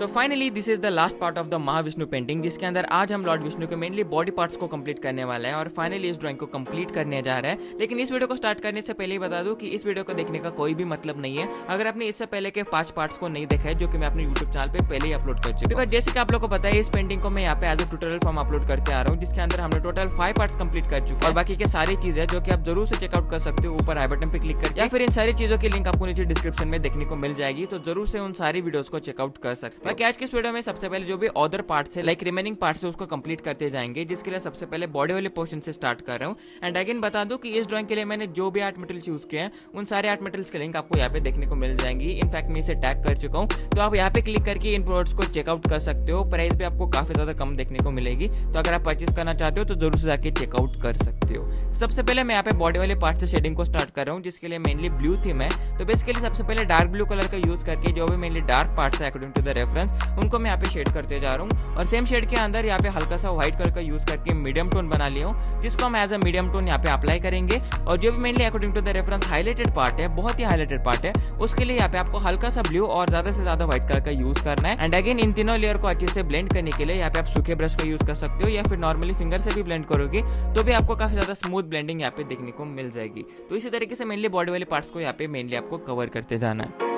So finally this is the last part of the Mahavishnu painting, जिसके अंदर आज हम लॉर्ड विष्णु के मेनली बॉडी पार्ट्स को कंप्लीट करने वाले हैं और फाइनली इस ड्राइंग को कंप्लीट करने जा रहे हैं। लेकिन इस वीडियो को स्टार्ट करने से पहले ही बता दूं कि इस वीडियो को देखने का कोई भी मतलब नहीं है अगर आपने इससे पहले के 5 पार्ट्स को नहीं देखा है, जो कि मैं अपने यूट्यूब चैनल पे पहले ही अपलोड कर चुका हूं। जैसे कि आप लोगों को पता है, इस पेंटिंग को मैं यहाँ पे as a tutorial form upload करते आ रहा हूँ, जिसके अंदर हमने टोटल 5 पार्ट्स कंप्लीट कर चुके हैं और बाकी के सारी चीजें जो कि आप जरूर से चेकआउट कर सकते हो ऊपर आई बटन पे क्लिक करके, या फिर इन सारी चीजों की लिंक आपको नीचे डिस्क्रिप्शन में देखने को मिल जाएगी, तो जरूर से उन सारी वीडियोस को चेकआउट कर सकते हो। बाकी आज के इस वीडियो में सबसे पहले जो भी अदर पार्ट्स है लाइक रिमेनिंग पार्ट्स है उसको कंप्लीट करते जाएंगे, जिसके लिए सबसे पहले बॉडी वाले पोर्शन से स्टार्ट कर रहा हूँ। एंड अगेन बता दूं कि इस ड्राइंग के लिए मैंने जो भी आर्ट मटेरियल यूज किए हैं उन सारे आर्ट मटेरियल्स के लिंक आपको यहाँ पे देखने को मिल जाएंगी। इनफैक्ट मैं इसे टैग कर चुका हूँ, तो आप यहाँ पे क्लिक करके इन प्रोडक्ट्स को चेकआउट कर सकते हो। प्राइस भी आपको काफी ज्यादा कम देखने को मिलेगी, तो अगर आप परचेज करना चाहते हो तो जरूर से जाके चेकआउट कर सकते हो। सबसे पहले मैं यहाँ पे बॉडी वाले पार्ट से शेडिंग को स्टार्ट कर रहा हूँ, जिसके लिए मेनली ब्लू थीम है। तो बेसिकली सबसे पहले डार्क ब्लू कलर का यूज करके जो भी मेनली डार्क पार्ट्स है अकॉर्डिंग टू द रेफरेंस, उनको मैं यहाँ पे शेड करते जा रहा हूँ। और सेम शेड के अंदर यहाँ पे हल्का सा व्हाइट कलर का यूज करके मीडियम टोन बना लिया हूँ, जिसको हम एज अ मीडियम टोन यहाँ पे अप्लाई करेंगे। और जो भी mainly according to the reference highlighted part है, बहुत ही हाईलाइटेड पार्ट है, उसके लिए यहाँ पे आपको हल्का सा ब्लू और ज्यादा से ज्यादा व्हाइट कलर का यूज करना है। एंड अगेन इन तीनों लेयर को अच्छे से ब्लेंड करने के लिए यहाँ पे आप सूखे ब्रश का यूज कर सकते हो, या फिर नॉर्मली फिंगर से भी ब्लेंड करोगे तो भी आपको काफी ज्यादा स्मूथ ब्लेंडिंग यहाँ पे देखने को मिल जाएगी। तो इसी तरीके से मेनली बॉडी वाले पार्ट्स को यहाँ पे मेनली आपको कवर करते जाना है।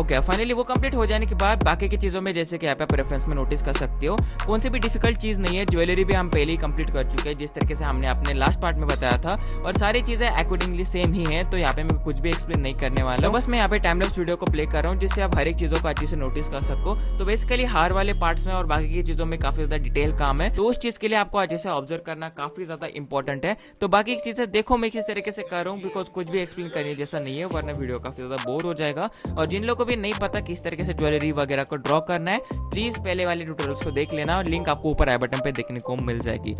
ओके, फाइनली वो कंप्लीट हो जाने के बाद बाकी की चीजों में जैसे कि यहाँ पे आप रेफरेंस में नोटिस कर सकते हो, कौन सी भी डिफिकल्ट चीज नहीं है। ज्वेलरी भी हम पहले ही कंप्लीट कर चुके हैं, जिस तरीके से हमने अपने लास्ट पार्ट में बताया था, और सारी चीजें अकॉर्डिंगली सेम ही है। तो यहाँ पे मैं कुछ भी एक्सप्लेन नहीं करने वाला हूँ, बस मैं यहाँ पे टाइम लैप्स वीडियो को प्ले कर रहा हूँ, जिससे आप हर एक चीजों को अच्छे से नोटिस कर सको। तो बेसिकली हार वाले पार्ट्स में और बाकी की चीजों में काफी ज्यादा डिटेल काम है, तो उस चीज के लिए आपको अच्छे से ऑब्जर्व करना काफी ज्यादा इंपॉर्टेंट है। तो बाकी की चीजें देखो मैं किस तरीके से कर रहा हूँ, बिकॉज कुछ भी एक्सप्लेन करने जैसा नहीं है, वरना वीडियो काफी ज्यादा बोर हो जाएगा। और जिन लोगों को भी नहीं पता किस तरीके से ज्वेलरी वगैरह को ड्रॉ करना है, प्लीज पहले वाले ट्यूटोरियल्स को देख लेना, और लिंक आपको ऊपर आई बटन पे देखने को मिल जाएगी।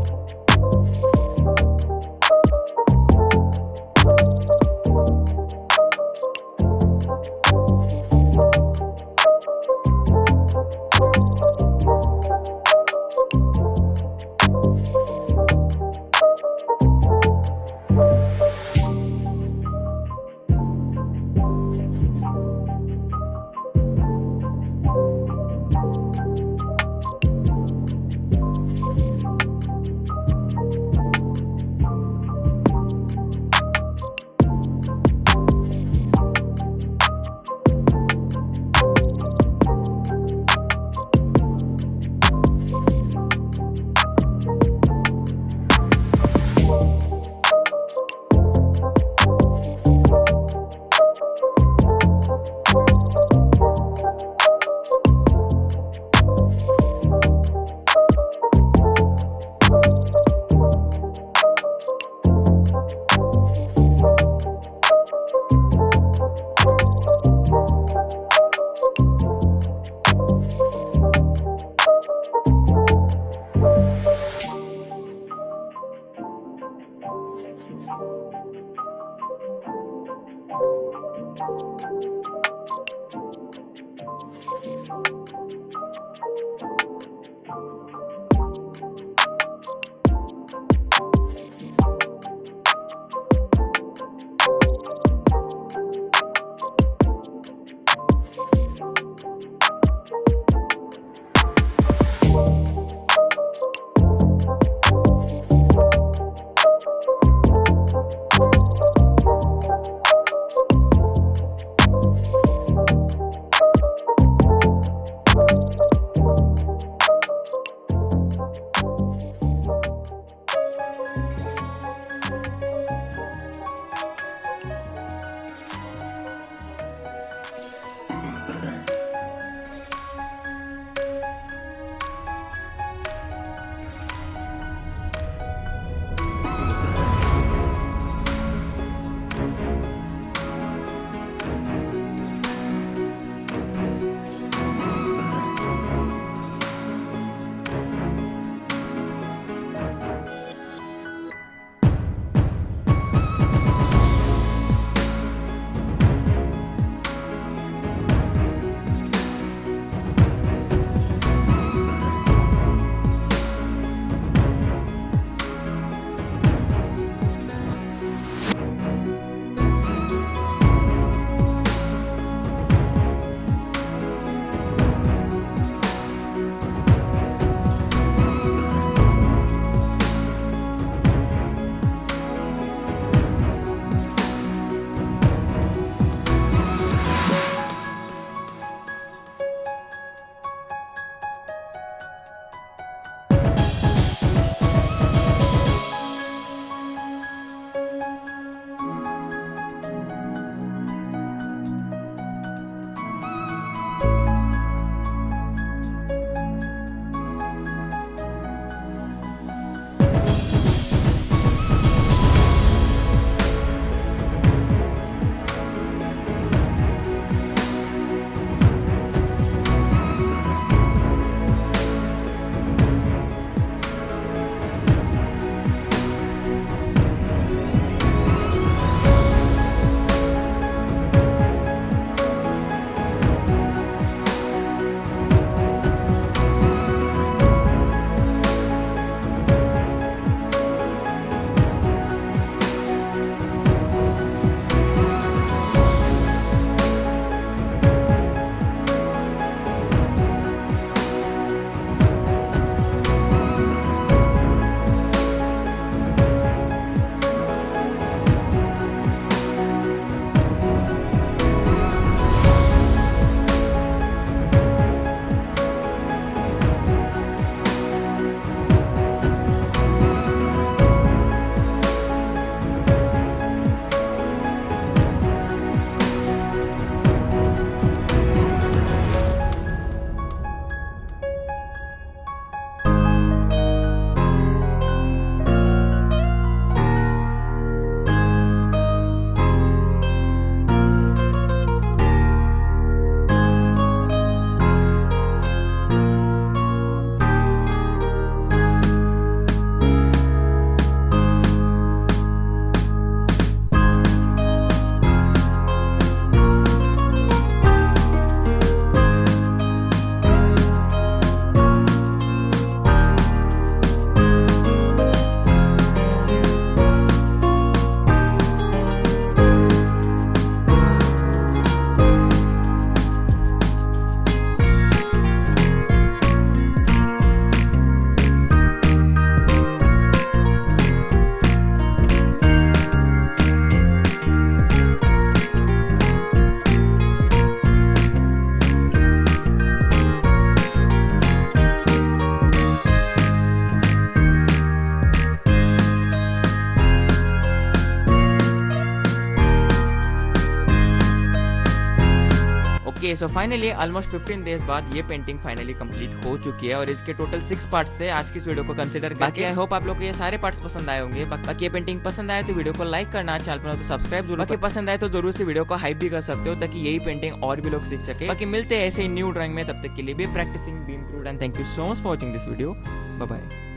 Okay so finally almost 15 days बाद ये पेंटिंग फाइनली कंप्लीट हो चुकी है और इसके टोटल 6 पार्ट्स थे आज की इस वीडियो को कंसीडर करके। आई होप आप लोग को ये सारे पार्ट्स पसंद आए होंगे। बाकी ये पेंटिंग पसंद आए तो वीडियो को लाइक करना, चैनल पर तो सब्सक्राइब जरूर। बाकी पसंद आए तो जरूर से वीडियो को हाइप भी कर सकते हो ताकि यही पेंटिंग और भी लोग सीख सके। बाकी मिलते हैं ऐसे ही न्यू ड्राइंग में, तब तक के लिए भी practicing be improved and thank you so much for watching this video. Bye bye.